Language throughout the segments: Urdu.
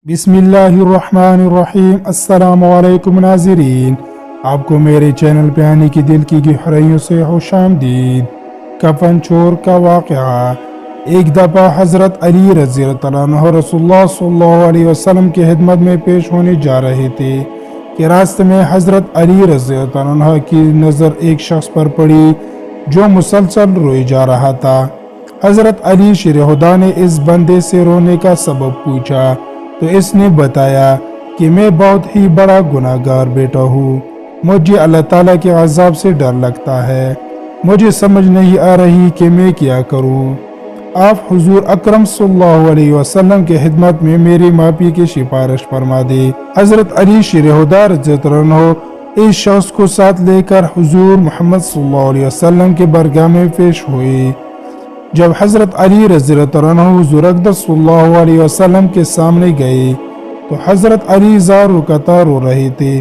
بسم اللہ الرحمن الرحیم۔ السلام علیکم ناظرین، آپ کو میرے چینل پہ آنے کی دل کی گہرائیوں سے خوش آمدید۔ کفن چور کا واقعہ۔ ایک دفعہ حضرت علی رضی اللہ عنہ رسول اللہ صلی اللہ علیہ وسلم کی خدمت میں پیش ہونے جا رہے تھے کہ راستے میں حضرت علی رضی اللہ عنہ کی نظر ایک شخص پر پڑی جو مسلسل روئے جا رہا تھا۔ حضرت علی شیر خدا نے اس بندے سے رونے کا سبب پوچھا تو اس نے بتایا کہ میں بہت ہی بڑا گناہ گار بیٹا ہوں، مجھے اللہ تعالیٰ کے عذاب سے ڈر لگتا ہے، مجھے سمجھ نہیں آ رہی کہ میں کیا کروں۔ آپ حضور اکرم صلی اللہ علیہ وسلم کے خدمت میں میری معافی کی سفارش فرما دے۔ حضرت علی شیر خدا رضی اللہ عنہ اس شخص کو ساتھ لے کر حضور محمد صلی اللہ علیہ وسلم کے برگاہ میں پیش ہوئے۔ جب حضرت علی رضی اللہ عنہ حضور اقدس صلی اللہ علیہ وسلم کے سامنے گئے تو حضرت علی زار رکعتیں رو رہے تھے۔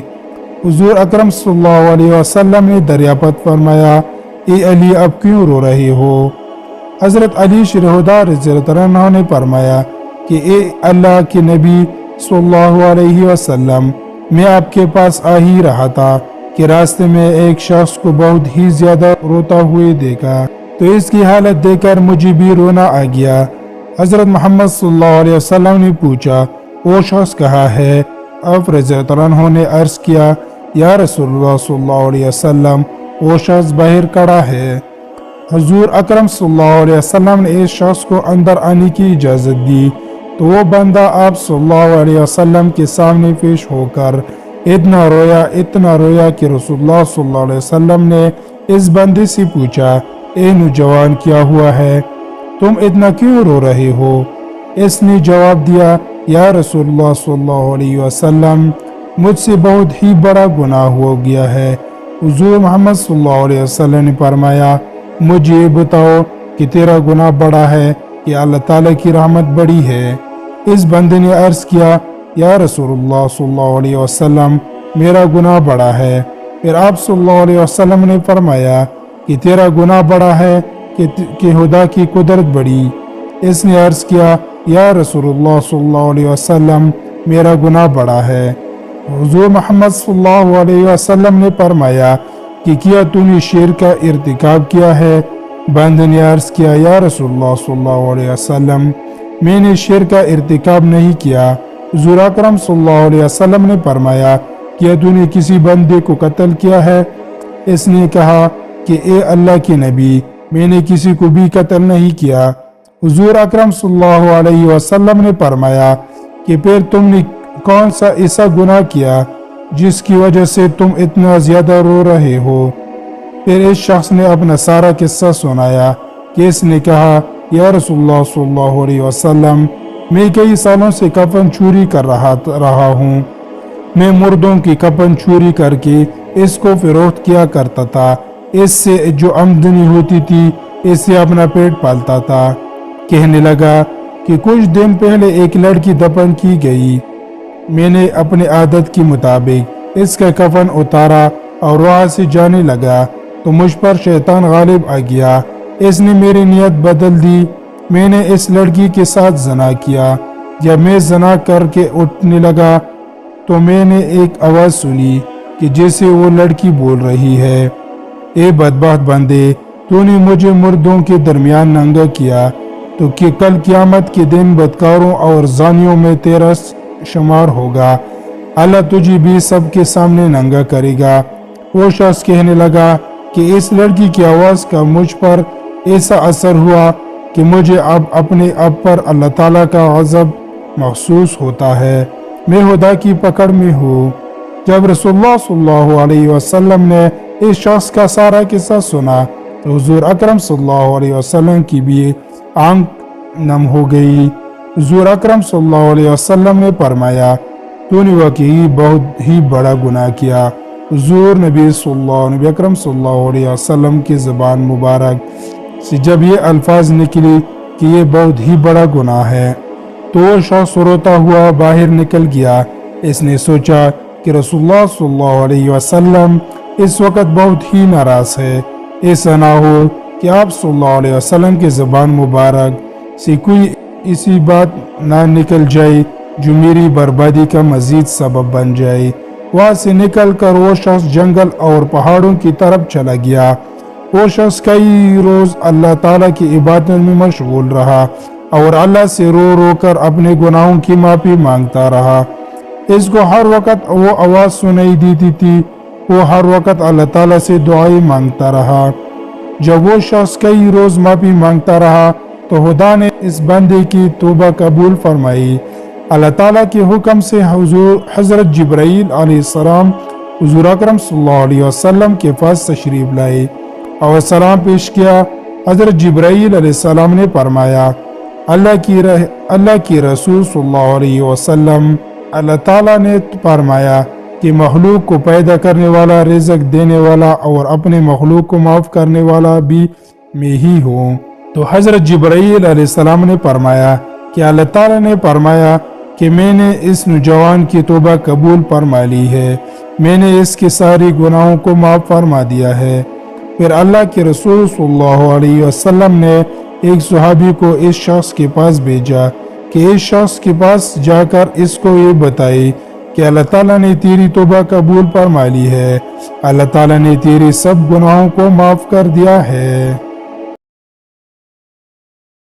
حضور اکرم صلی اللہ علیہ وسلم نے دریافت فرمایا، اے علی اب کیوں رو رہے ہو؟ حضرت علی شیر خدا رضی اللہ عنہ نے فرمایا کہ اے اللہ کے نبی صلی اللہ علیہ وسلم، میں آپ کے پاس آ ہی رہا تھا کہ راستے میں ایک شخص کو بہت ہی زیادہ روتا ہوئے دیکھا تو اس کی حالت دیکھ کر مجھے بھی رونا آ گیا۔ حضرت محمد صلی اللہ علیہ وسلم نے پوچھا، وہ شخص کہاں ہے؟ آپ رضی اللہ عنہ نے عرض کیا، یا رسول اللہ صلی اللہ علیہ وسلم، وہ شخص باہر کھڑا ہے۔ حضور اکرم صلی اللہ علیہ وسلم نے اس شخص کو اندر آنے کی اجازت دی تو وہ بندہ آپ صلی اللہ علیہ وسلم کے سامنے پیش ہو کر اتنا رویا کہ رسول اللہ صلی اللہ علیہ وسلم نے اس بندے سے پوچھا، اے نوجوان کیا ہوا ہے؟ تم اتنا کیوں رو رہے ہو؟ اس نے جواب دیا، یا رسول اللہ صلی اللہ علیہ وسلم، مجھ سے بہت ہی بڑا گناہ ہو گیا ہے۔ حضور محمد صلی اللہ علیہ وسلم نے فرمایا، مجھے بتاؤ کہ تیرا گناہ بڑا ہے کہ اللہ تعالیٰ کی رحمت بڑی ہے؟ اس بندے نے عرض کیا، یا رسول اللہ صلی اللہ علیہ وسلم، میرا گناہ بڑا ہے۔ پھر آپ صلی اللہ علیہ وسلم نے فرمایا کہ تیرا گناہ بڑا ہے کہ خدا کی قدرت بڑی۔ اس نے عرض کیا، یا رسول اللہ صلی اللہ علیہ وسلم، میرا گناہ بڑا ہے۔ حضور محمد صلی اللہ علیہ وسلم نے فرمایا کہ کیا تو نے شرک کا ارتکاب کیا ہے؟ بندے نے عرض کیا، یا رسول اللہ صلی اللہ علیہ وسلم، میں نے شرک کا ارتکاب نہیں کیا۔ حضور اکرم صلی اللہ علیہ وسلم نے فرمایا، کیا تو نے کسی بندے کو قتل کیا ہے؟ اس نے کہا کہ اے اللہ کے نبی، میں نے کسی کو بھی قتل نہیں کیا۔ حضور اکرم صلی اللہ علیہ وسلم نے فرمایا کہ پھر تم نے کون سا ایسا گناہ کیا جس کی وجہ سے تم اتنا زیادہ رو رہے ہو؟ پھر اس شخص نے اپنا سارا قصہ سنایا کہ اس نے کہا، یا رسول اللہ صلی اللہ علیہ وسلم، میں کئی سالوں سے کفن چوری کر رہا ہوں۔ میں مردوں کی کفن چوری کر کے اس کو فروخت کیا کرتا تھا، اس سے جو آمدنی ہوتی تھی اس سے اپنا پیٹ پالتا تھا۔ کہنے لگا کہ کچھ دن پہلے ایک لڑکی دفن کی گئی، میں نے اپنے عادت کے مطابق اس کا کفن اتارا اور وہاں سے جانے لگا تو مجھ پر شیطان غالب آ گیا۔ اس نے میری نیت بدل دی، میں نے اس لڑکی کے ساتھ زنا کیا۔ جب میں زنا کر کے اٹھنے لگا تو میں نے ایک آواز سنی کہ جیسے وہ لڑکی بول رہی ہے، اے بدبخت بندے، تو نے مجھے مردوں کے درمیان ننگا کیا تو کہ کل قیامت کے دن بدکاروں اور زانیوں میں تیرا شمار ہوگا، اللہ تجھے بھی سب کے سامنے ننگا کرے گا۔ وہ شخص کہنے لگا کہ اس لڑکی کی آواز کا مجھ پر ایسا اثر ہوا کہ مجھے اب اپنے آپ پر اللہ تعالیٰ کا غضب محسوس ہوتا ہے، میں خدا کی پکڑ میں ہوں۔ جب رسول اللہ صلی اللہ علیہ وسلم نے اس شخص کا سارا قصہ سنا تو حضور اکرم صلی اللہ علیہ وسلم کی بھی آنکھ نم ہو گئی۔ حضور اکرم صلی اللہ علیہ وسلم نے فرمایا، تو نے واقعی بہت ہی بڑا گناہ کیا۔ حضور نبی اکرم صلی اللہ علیہ وسلم کی زبان مبارک سے جب یہ الفاظ نکلی کہ یہ بہت ہی بڑا گناہ ہے تو وہ شخص روتا ہوا باہر نکل گیا۔ اس نے سوچا کہ رسول اللہ صلی اللہ علیہ وسلم اس وقت بہت ہی ناراض ہے، ایسا نہ ہو کہ آپ صلی اللہ علیہ وسلم کی زبان مبارک سے کوئی ایسی بات نہ نکل جائے جو میری بربادی کا مزید سبب بن جائے۔ وہاں سے نکل کر وہ شخص جنگل اور پہاڑوں کی طرف چلا گیا۔ وہ شخص کئی روز اللہ تعالیٰ کی عبادت میں مشغول رہا اور اللہ سے رو رو کر اپنے گناہوں کی معافی مانگتا رہا۔ اس کو ہر وقت وہ آواز سنائی دیتی تھی، وہ ہر وقت اللہ تعالیٰ سے دعائیں مانگتا رہا۔ جب وہ شخص کئی روز معافی مانگتا رہا تو خدا نے اس بندے کی توبہ قبول فرمائی۔ اللہ تعالیٰ کے حکم سے حضرت جبرائیل علیہ السلام حضور اکرم صلی اللہ علیہ وسلم کے پاس تشریف لائے اور سلام پیش کیا۔ حضرت جبرائیل علیہ السلام نے فرمایا، اللہ کی رسول صلی اللہ علیہ وسلم، اللہ تعالیٰ نے فرمایا کہ مخلوق کو پیدا کرنے والا، رزق دینے والا اور اپنے مخلوق کو معاف کرنے والا بھی میں ہی ہوں۔ تو حضرت جبرائیل علیہ السلام نے فرمایا کہ اللہ تعالیٰ نے فرمایا کہ میں نے اس نوجوان کی توبہ قبول فرما لی ہے، میں نے اس کے سارے گناہوں کو معاف فرما دیا ہے۔ پھر اللہ کے رسول صلی اللہ علیہ وسلم نے ایک صحابی کو اس شخص کے پاس بھیجا کہ اس شخص کے پاس جا کر اس کو یہ بتائے کہ اللہ تعالیٰ نے تیری توبہ قبول فرما لی ہے، اللہ تعالیٰ نے تیرے سب گناہوں کو معاف کر دیا ہے۔